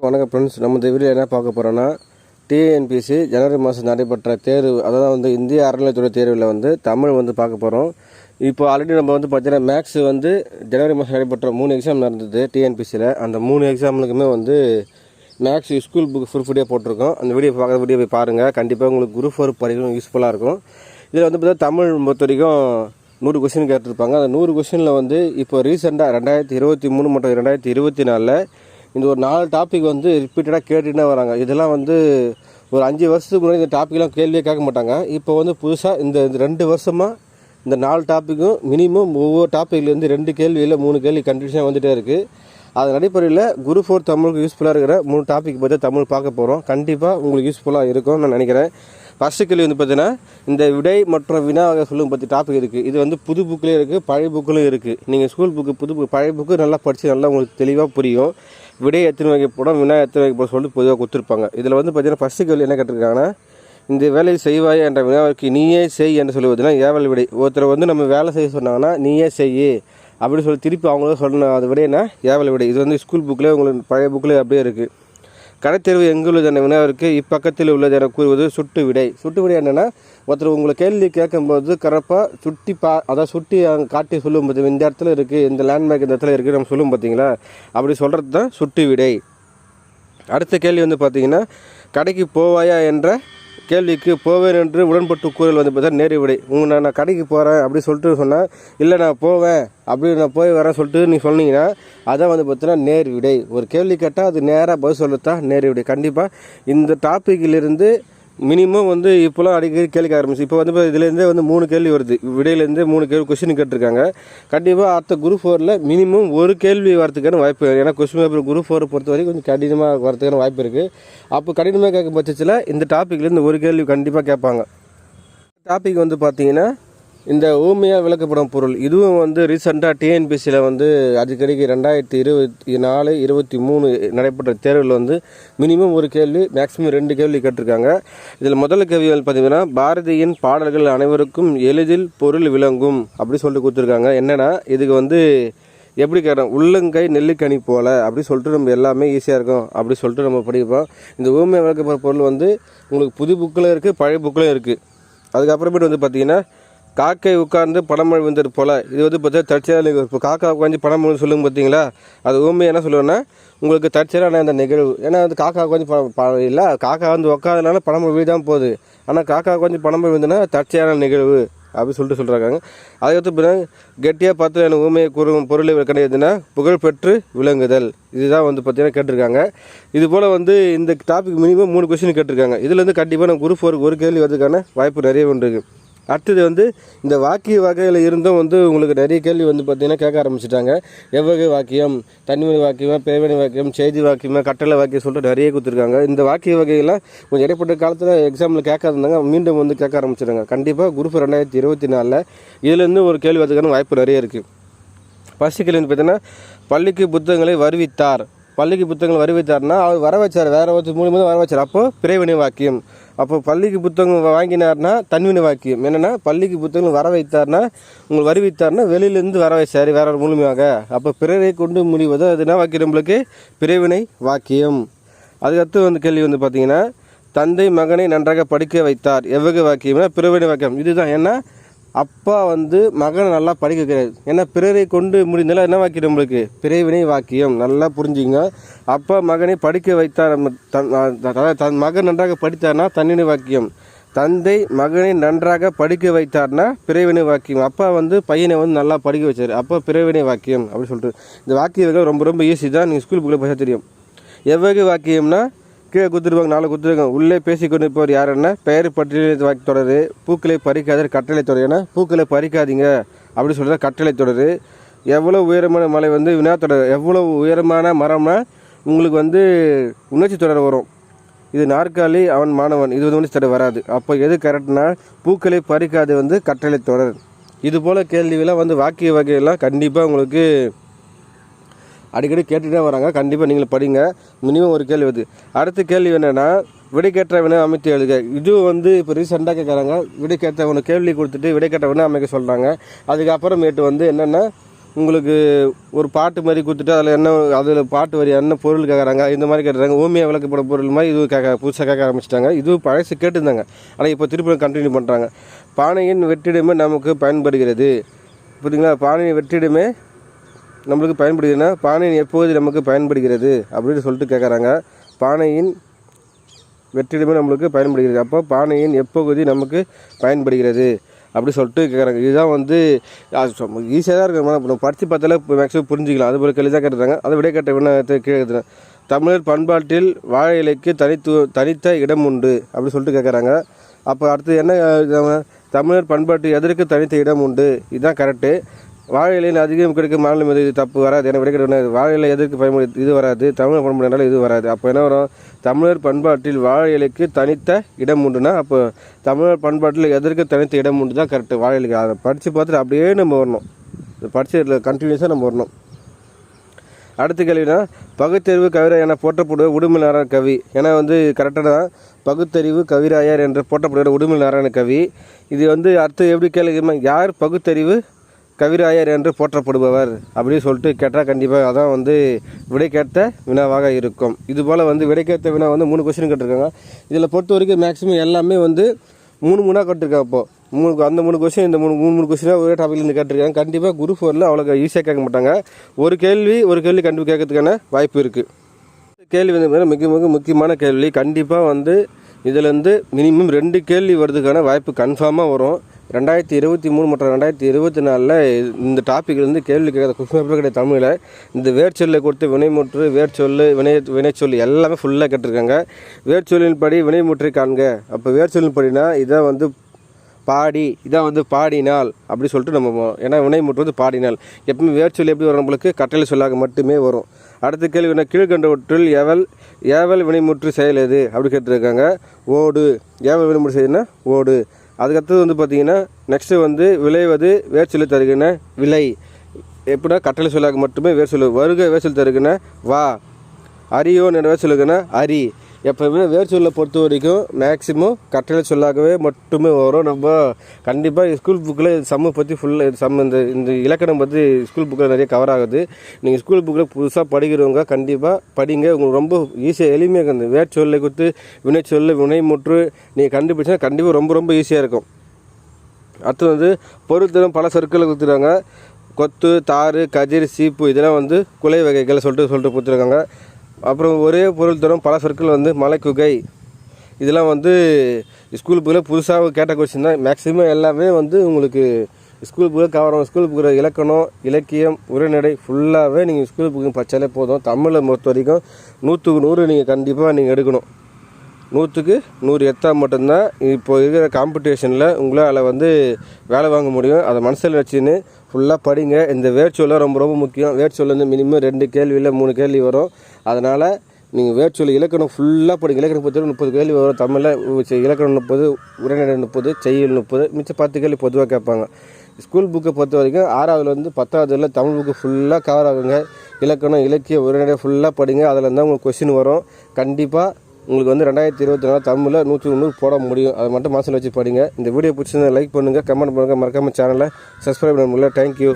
வணக்கம் ஃப்ரெண்ட்ஸ், நம்ம இந்த வீடியோ என்ன பார்க்க போகிறோன்னா டிஎன்பிஎஸ்சி ஜனவரி மாதம் நடைபெற்ற தேர்வு, அதாவது வந்து இந்திய அறநிலையத்துறை தேர்வில் வந்து தமிழ் வந்து பார்க்க போகிறோம். இப்போ ஆல்ரெடி நம்ம வந்து பார்த்தீங்கன்னா மேக்ஸ் வந்து ஜனவரி மாதம் நடைபெற்ற 3 எக்ஸாம் நடந்தது டிஎன்பிஎஸ்சியில். அந்த 3 எக்ஸாமுக்குமே வந்து மேக்ஸ் ஸ்கூல் புக் ஃபுல்ஃபுடியாக போட்டிருக்கோம். அந்த வீடியோ போய் பாருங்கள். கண்டிப்பாக உங்களுக்கு குரூப் 4 படிக்கணும் யூஸ்ஃபுல்லாக இருக்கும். இதில் வந்து பார்த்தா தமிழ் பொறுத்த வரைக்கும் 100 கொஸ்டின் கேட்டிருப்பாங்க. அந்த 100 கொஸ்டினில் வந்து இப்போ ரீசெண்டாக 2023 மற்றும் 2024 இந்த ஒரு 4 டாபிக் வந்து ரிப்பீட்டடாக கேட்டுகிட்டே வராங்க. இதெல்லாம் வந்து ஒரு 5 வருஷத்துக்கு முன்னாடி இந்த டாப்பிக்லாம் கேள்வியே கேட்க மாட்டாங்க. இப்போ வந்து புதுசாக இந்த 2 வருஷமாக இந்த 4 டாப்பிக்கும் மினிமம் ஒவ்வொரு டாப்பிக்லேருந்து 2 கேள்வி இல்லை 3 கேள்வி கண்டினியூஸாக வந்துகிட்டே இருக்குது. அதன் அடிப்படையில் குரூப் 4 தமிழுக்கு யூஸ்ஃபுல்லாக இருக்கிற 3 டாபிக் பற்றி தமிழ் பார்க்க போகிறோம். கண்டிப்பாக உங்களுக்கு யூஸ்ஃபுல்லாக இருக்கும்னு நான் நினைக்கிறேன். ஃபஸ்ட்டு கேள்வி வந்து பார்த்தீங்கன்னா இந்த விடை மற்றும் வினா வகை சொல்லும் பற்றி டாபிக் இருக்குது. இது வந்து புது புக்கிலே இருக்குது, பழைய புக்கிலும் இருக்குது. நீங்கள் ஸ்கூல் புக்கு புது புக்கு பழைய புக்கு நல்லா படித்து நல்லா உங்களுக்கு தெளிவாக புரியும். விடை எத்தனை வகை போடும், வினா எத்தனை வகை போட சொல்லி பொதுவாக கொடுத்துருப்பாங்க. இதில் வந்து பார்த்தீங்கன்னா ஃபஸ்ட்டு கேள்வி என்ன கேட்டிருக்காங்கன்னா, இந்த வேலையை செய்வாய் என்ற வினாவிற்கு நீயே செய் என்று சொல்லுவதுனா ஏவல் விடை. ஒருத்தர் வந்து நம்ம வேலை செய்ய சொன்னாங்கன்னா நீயே செய் அப்படின்னு சொல்லி திருப்பி அவங்களும் சொல்லணும். அது விடைனா ஏவல் விடை. இது வந்து ஸ்கூல் புக்கில் உங்களுக்கு பழைய புக்கில் அப்படியே இருக்குது. கடைத்தேர்வு எங்குள்ளது என்ற வினாவிற்கு இப்பக்கத்தில் உள்ளது என கூறுவது சுட்டு விடை. சுட்டு விடை என்னென்னா, ஒருத்தர் உங்களை கேள்வி கேட்கும்போது கரெக்டாக சுட்டி அதாவது சுட்டி காட்டி சொல்லும் போது இந்த இடத்துல இருக்குது, இந்த லேண்ட்மார்க் இந்த இடத்துல இருக்குது நம்ம சொல்லும் பார்த்தீங்களா, அப்படி சொல்கிறது தான் சுட்டு விடை. அடுத்த கேள்வி வந்து பார்த்தீங்கன்னா, கடைக்கு போவாயா என்ற கேள்விக்கு போவேன் என்று உடன்பட்டு கூறல் வந்து பார்த்தா நேரு விடை. நான் கடைக்கு போகிறேன் அப்படி சொல்லிட்டு சொன்னால், இல்லை நான் போவேன் அப்படி நான் போய் வரேன் சொல்லிட்டு நீ சொன்னீங்கன்னா அதான் வந்து பார்த்தீங்கன்னா நேர் விடை. ஒரு கேள்வி கேட்டால் அது நேராக பதில் சொல்லத்தான் நேர் விடை. கண்டிப்பாக இந்த டாப்பிக்கிலிருந்து மினிமம் வந்து இப்போலாம் அடிக்கடி கேள்வி ஆரம்பிச்சு. இப்போ வந்து இதுலேருந்தே வந்து 3 கேள்வி வருது. விடையிலேருந்து 3 கேள்வி கொஸ்டின் கேட்டிருக்காங்க. கண்டிப்பாக அடுத்த குரூப் 4ல் மினிமம் ஒரு கேள்வி வரதுக்கான வாய்ப்பு. ஏன்னா கொஸ்டின் பேப்பர் குரூப் 4 பொறுத்த வரைக்கும் கொஞ்சம் கடினமாக வரதுக்கான வாய்ப்பு இருக்குது. அப்போ கடினமாக கேட்கும் பட்சத்தில் இந்த டாப்பிக்லேருந்து ஒரு கேள்வி கண்டிப்பாக கேட்பாங்க. டாபிக் வந்து பார்த்தீங்கன்னா இந்த ஊமையாக விளக்கப்படும் பொருள். இதுவும் வந்து ரீசெண்டாக டிஎன்பிஎஸ்சியில் வந்து அடிக்கடிக்கு 2024, 23 நடைபெற்ற தேர்வில் வந்து மினிமம் ஒரு கேள்வி, மேக்ஸிமம் 2 கேள்வி கேட்டிருக்காங்க. இதில் முதல் கேள்வி பார்த்தீங்கன்னா, பாரதியின் பாடல்கள் அனைவருக்கும் எளிதில் பொருள் விளங்கும் அப்படி சொல்லிட்டு கொடுத்துருக்காங்க. என்னென்னா இதுக்கு வந்து எப்படி கேட்டோம், உள்ளங்கை நெல்லிக்கனி போல் அப்படி சொல்லிட்டு நம்ம எல்லாமே ஈஸியாக இருக்கும் அப்படி சொல்லிட்டு நம்ம படிப்போம். இந்த ஊமையாக விளக்கப்படும் பொருள் வந்து உங்களுக்கு புது புக்கில் இருக்குது, பழைய புக்கில் இருக்குது. அதுக்கப்புறமேட்டு வந்து பார்த்தீங்கன்னா, காக்கை உட்கார்ந்து பணமழை விழுந்தது போல். இது வந்து பார்த்தீங்கன்னா தற்செயலான நிகழ்வு. இப்போ காக்கா உட்காந்து பணமழை சொல்லுங்க பார்த்தீங்களா, அது ஊமையாக என்ன சொல்லுவேன்னா உங்களுக்கு தற்செயலான அந்த நிகழ்வு. ஏன்னா வந்து காக்கா உட்காந்து இல்லை, காக்கா வந்து உட்காதனால பணமழை வீழ்தான் போகுது. ஆனால் காக்கா உட்காந்து பணமழை விழுந்துன்னா தற்செயலான நிகழ்வு அப்படின்னு சொல்லிட்டு சொல்கிறாங்க. அதுக்கடுத்து பிறகு கெட்டியாக பார்த்து எனக்கு ஊமையை கூறும் பொருளை கிடையாதுன்னா புகழ் பெற்று விளங்குதல். இதுதான் வந்து பார்த்தீங்கன்னா கேட்டிருக்காங்க. இது போல் வந்து இந்த டாபிக் மினிமம் 3 கொஸ்டின் கேட்டிருக்காங்க. இதில் வந்து கண்டிப்பாக நம்ம குரூப் 4 ஒரு கேள்வி வரதுக்கான வாய்ப்பு நிறைய ஒன்று இருக்குது. அடுத்தது வந்து இந்த வாக்கிய வகையில் இருந்தும் வந்து உங்களுக்கு நிறைய கேள்வி வந்து பார்த்திங்கன்னா கேட்க ஆரம்பிச்சிட்டாங்க. எவ்வகை வாக்கியம், தனிமொழி வாக்கியமாக, பேர்வழி வாக்கியம், செய்தி வாக்கியமாக, கட்டளை வாக்கியம் சொல்லிட்டு நிறைய கொடுத்துருக்காங்க. இந்த வாக்கிய வகையெல்லாம் கொஞ்சம் இடைப்பட்ட காலத்தில் எக்ஸாமில் கேட்காதுந்தாங்க, மீண்டும் வந்து கேட்க ஆரம்பிச்சிட்டாங்க. கண்டிப்பாக குரூப் 2024 இதுலேருந்து ஒரு கேள்வி வரதுக்கான வாய்ப்பு நிறைய இருக்குது. ஃபஸ்ட்டு கேள்வி வந்து பார்த்தீங்கன்னா, பள்ளிக்கு புத்தகங்களை வருவித்தார். பள்ளிக்கு புத்தகங்கள் வருவித்தார்னா அவர் வர வச்சார், வேறு ஒருத்தர் மூலியமாக வர வச்சார். அப்போது பிறைவினை வாக்கியம். அப்போ பள்ளிக்கு புத்தகம் வாங்கினார்னா தன்வினை வாக்கியம். என்னென்னா பள்ளிக்கு புத்தகங்கள் வர வைத்தார்னா உங்களுக்கு வருவித்தார்னா வெளியிலேருந்து வர வச்சார் வேற ஒரு மூலியமாக. அப்போ பிறரை கொண்டு முடிவது அதுனா வாக்கியம் நம்மளுக்கு பிறைவினை வாக்கியம். அதுக்கடுத்து வந்து கேள்வி வந்து பார்த்தீங்கன்னா, தந்தை மகனை நன்றாக படிக்க வைத்தார். எவ்வகை வாக்கியம்னா பிறவினை வாக்கியம். இதுதான். ஏன்னா அப்பா வந்து மகனை நல்லா படிக்க வைக்கிறார். ஏன்னா பிறரை கொண்டு முடிந்தாலும் என்ன வாக்கியம் நம்மளுக்கு பிறைவினை வாக்கியம். நல்லா புரிஞ்சுங்க. அப்பா மகனை படிக்க வைத்தார், தன் மகன் நன்றாக படித்தார்னா தன்னினை வாக்கியம். தந்தை மகனை நன்றாக படிக்க வைத்தார்னா பிறைவினை வாக்கியம். அப்பா வந்து பையனை வந்து நல்லா படிக்க வச்சார், அப்போ பிறைவினை வாக்கியம் அப்படின்னு சொல்லிட்டு. இந்த வாக்கியம் ரொம்ப ரொம்ப ஈஸி தான், நீங்கள் ஸ்கூல் புக்கில் பேச தெரியும். எவ்வகை வாக்கியம்னா கீழே கொடுத்துருப்பாங்க, 4 கொடுத்துருக்காங்க. உள்ளே பேசிக்கொண்டு இருப்பவர் யாருன்னா பெயர் பட்டியலை வாக்கி தொடரு, பூக்களை பறிக்காத கட்டளை தொடரு. ஏன்னா பூக்களை பறிக்காதீங்க அப்படி சொல்கிறது கட்டளை தொடரு. எவ்வளோ உயரமான மலை வந்து வினா தொடர். எவ்வளோ உயரமான மரம்னா உங்களுக்கு வந்து உணர்ச்சி தொடர் வரும். இது நாற்காலி, அவன் மாணவன், இது வந்து தொடர் வராது. அப்போ எது கரெக்ட்னா பூக்களை பறிக்காது வந்து கட்டளை தொடர். இது போல் கேள்வியெல்லாம் வந்து வாக்கிய வகையெல்லாம் கண்டிப்பாக உங்களுக்கு அடிக்கடி கேட்டுகிட்டே வராங்க. கண்டிப்பாக நீங்கள் படிங்க. மினிமம் ஒரு கேள்வி வருது. அடுத்த கேள்வி என்னென்னா, விடைக்கேற்ற வினை அமைத்து எழுதுக. இது வந்து இப்போ ரீசெண்டாக கேட்குறாங்க. விடைக்கேற்ற ஒன்று கேள்வி கொடுத்துட்டு விடைக்கேற்ற வினை அமைக்க சொல்கிறாங்க. அதுக்கப்புறமேட்டு வந்து என்னென்னா உங்களுக்கு ஒரு பாட்டு மாதிரி கொடுத்துட்டு அதில் பாட்டு வரி என்ன பொருள் கேட்குறாங்க இந்த மாதிரி கேட்டுறாங்க. ஊமையை விளக்கப்பட பொருள் மாதிரி இது புதுசாக கேட்க ஆரம்பிச்சிட்டாங்க. இது பழசு கேட்டுருந்தாங்க, ஆனால் இப்போ திருப்பி கண்டினியூ பண்ணுறாங்க. பானையின் வெற்றிடமே நமக்கு பயன்படுகிறது. புரியுதுங்களா? பானையின் வெற்றிடமே நம்மளுக்கு பயன்படுகிறதுனா பானையின் எப்போது நமக்கு பயன்படுகிறது அப்படின்னு சொல்லிட்டு கேட்குறாங்க. பானையின் வெற்றிடமே நம்மளுக்கு பயன்படுகிறது. அப்போ பானையின் எப்பகுதி நமக்கு பயன்படுகிறது அப்படி சொல்லிட்டு கேட்குறாங்க. இதுதான் வந்து ஈஸியாக தான் இருக்கு. நம்ம படித்து பார்த்தாலே மேக்ஸிமம் புரிஞ்சிக்கலாம். அதுபோல் கேள்வி தான் கேட்டுறாங்க. அதை விட கேட்ட விண்ணத்தை கேட்குறேன். தமிழர் பண்பாட்டில் வாழை இலைக்கு தனித்த இடம் உண்டு அப்படி சொல்லிட்டு கேட்குறாங்க. அப்போ அடுத்து என்ன, தமிழர் பண்பாட்டு எதற்கு தனித்த இடம் உண்டு, இதுதான் கரெக்டு. வாழை இலையில் அதிகம் கிடைக்கும் மாநிலம் இது தப்பு வராது. ஏன்னா விடைக்கிற வாழை இலை எதற்கு பயன்படுத்தி இது வராது, தமிழர் பண்பாடுனால இது வராது. அப்போ என்ன வரும், தமிழர் பண்பாட்டில் வாழை இலைக்கு தனித்த இடம் உண்டுன்னா அப்போ தமிழர் பண்பாட்டில் எதற்கு தனித்த இடம் உண்டு தான் கரெக்டு. வாழை இலைக்கு அதை படித்து பார்த்துட்டு அப்படியே நம்ம வரணும். படித்து கண்டினியூஸாக நம்ம வரணும். அடுத்த கேள்வினா, பகுத்தறிவு கவிராயர் என போற்றப்படுவ உடுமல் நாராயண கவி. ஏன்னா வந்து கரெக்டாக தான், பகுத்தறிவு கவிராயர் என்று போற்றப்படுகிற உடுமல் நாராயண கவி. இது வந்து அடுத்து எப்படி கேள்வி, யார் பகுத்தறிவு கவிராயர் என்று போற்றப்படுபவர் அப்படின்னு சொல்லிட்டு கேட்டால் கண்டிப்பாக அதான் வந்து விடை கேட்ட வினாவாக இருக்கும். இதுபோல் வந்து விடை கேட்ட வினா வந்து 3 கொஸ்டின் கேட்டிருக்காங்க. இதில் பொறுத்த வரைக்கும் மேக்ஸிமம் எல்லாமே வந்து 3 கேட்டிருக்காங்க. அப்போது அந்த 3 கொஸ்டின் இந்த மூணு கொஸ்டினாக ஒரே டாப்பிக்லேருந்து கேட்டிருக்காங்க. கண்டிப்பாக குரூப் 4ல் அவ்வளோ ஈஸியாக கேட்க மாட்டாங்க. ஒரு கேள்வி கண்டிப்பாக கேட்கறதுக்கான வாய்ப்பு இருக்குது. கேள்வி வந்து மிக மிக முக்கியமான கேள்வி. கண்டிப்பாக வந்து இதிலேருந்து மினிமம் 2 கேள்வி வர்றதுக்கான வாய்ப்பு கன்ஃபார்மாக வரும். 2023 மற்றும் 2024 இந்த டாப்பிக்லேருந்து கேள்வி கேட்காத கொஸ்டின் பேப்பர் கிடையாது. தமிழில் இந்த வேர்ச்சொல்லை கொடுத்து வினைமுற்று, வேர்ச்சொல், வினைச்சொல் எல்லாமே ஃபுல்லாக கேட்டிருக்காங்க. வேர்ச்சொல்லின் படி வினைமுற்றை காண்க. அப்போ வேர்ச்சொல்லின் படினா இதை வந்து பாடி, இதான் வந்து பாடினால் அப்படி சொல்லிட்டு நம்ம, ஏன்னா வினைமுற்று வந்து பாடினால். எப்பவுமே வேர்ச்சொல் எப்படி வரும், நம்மளுக்கு கட்டளை சொல்லாக மட்டுமே வரும். அடுத்த கேள்வி என்ன, கீழ்கண்டவற்றில் ஏவல் வினைமுற்று செயல் எது அப்படி கேட்டிருக்காங்க. ஓடு. ஏவல் வினைமுற்று செயல்னா ஓடு. அதுக்கடுத்தது வந்து பார்த்திங்கன்னா நெக்ஸ்ட்டு வந்து விளைவது வேர்ச்சொல்லி தருகின விலை. எப்படின்னா கட்டளை சொல்லாக மட்டுமே வேர்ச்சொல். வருக வேர்ச்சொல் தருகின வா. அரியோன் என்ற வேர்ச்சொல்லுக்குன்னா அரி. எப்போவுமே வேர்ச்சொல்லை பொறுத்த வரைக்கும் மேக்ஸிமம் கட்டளை சொல்லாகவே மட்டுமே வரும். நம்ம கண்டிப்பாக ஸ்கூல் புக்கில் சம்மை பற்றி ஃபுல்லாக இந்த இலக்கணம் பற்றி ஸ்கூல் புக்கில் நிறைய கவர் ஆகுது. நீங்கள் ஸ்கூல் புக்கில் புதுசாக படிக்கிறவங்க கண்டிப்பாக படிங்க. உங்களுக்கு ரொம்ப ஈஸியாக எளிமையாக இருக்குது. வேர்ச்சொல்லை கொடுத்து வினைச்சொல், வினைமுற்று நீங்கள் கண்டுபிடிச்சா கண்டிப்பாக ரொம்ப ரொம்ப ஈஸியாக இருக்கும். அடுத்து வந்து பொருள் பல சொற்களை கொடுத்துருக்காங்க. கொத்து, தாறு, கதிர், சீப்பு இதெல்லாம் வந்து குலை வகைகளை சொல்லிட்டு கொடுத்துருக்காங்க. அப்புறம் ஒரே பொருள் தரும் பல சொற்கள் வந்து மலைக்குகை. இதெல்லாம் வந்து ஸ்கூல் புக்கில் புதுசாக கேட்ட கொஸ்டின் தான். மேக்ஸிமம் எல்லாமே வந்து உங்களுக்கு ஸ்கூல் புக்கில் கவரும். ஸ்கூல் புக்கில் இலக்கணம், இலக்கியம், உரைநடை ஃபுல்லாகவே நீங்கள் ஸ்கூல் புக்கு படித்தாலே போதும். தமிழை பொறுத்த வரைக்கும் 100க்கு 100 நீங்கள் கண்டிப்பாக நீங்கள் எடுக்கணும். 100க்கு 100 எடுத்தால் மட்டும்தான் இப்போ இருக்கிற காம்படிஷனில் உங்களால் வந்து வேலை வாங்க முடியும். அதை மனசில் வச்சுன்னு ஃபுல்லாக படிங்க. இந்த வேர்ச்சொல்லை ரொம்ப ரொம்ப முக்கியம். வேர்ச்சொல் வந்து மினிமம் 2 கேள்வியில் 3 கேள்வி வரும். அதனால் நீங்கள் வேர்ச்சொல் இலக்கணம் ஃபுல்லாக படிங்க. இலக்கணம் பொறுத்த 30 கேள்வி வரும். தமிழில் இலக்கணம் 30, உரைநடை 30, செய்யுள் 30, மிச்சம் 10 கேள்வி பொதுவாக கேட்பாங்க. ஸ்கூல் புக்கை பொறுத்த வரைக்கும் 6வதுலேருந்து 10வதுல தமிழ் புக்கு ஃபுல்லாக கவர் ஆகுங்க. இலக்கணம், இலக்கியம், உரைநடை ஃபுல்லாக படிங்க. அதில் இருந்தால் உங்களுக்கு கொஸ்டின் வரும். கண்டிப்பாக உங்களுக்கு வந்து 2024 தமிழில் 100க்கு 100 போட முடியும். அதை மட்டும் மனசில் வச்சு படிங்க. இந்த வீடியோ பிடிச்சிருந்தா லைக் பண்ணுங்கள், கமெண்ட் பண்ணுங்கள், மறக்காமல் சேனலை சப்ஸ்கிரைப் பண்ண முடியல. தேங்க்யூ.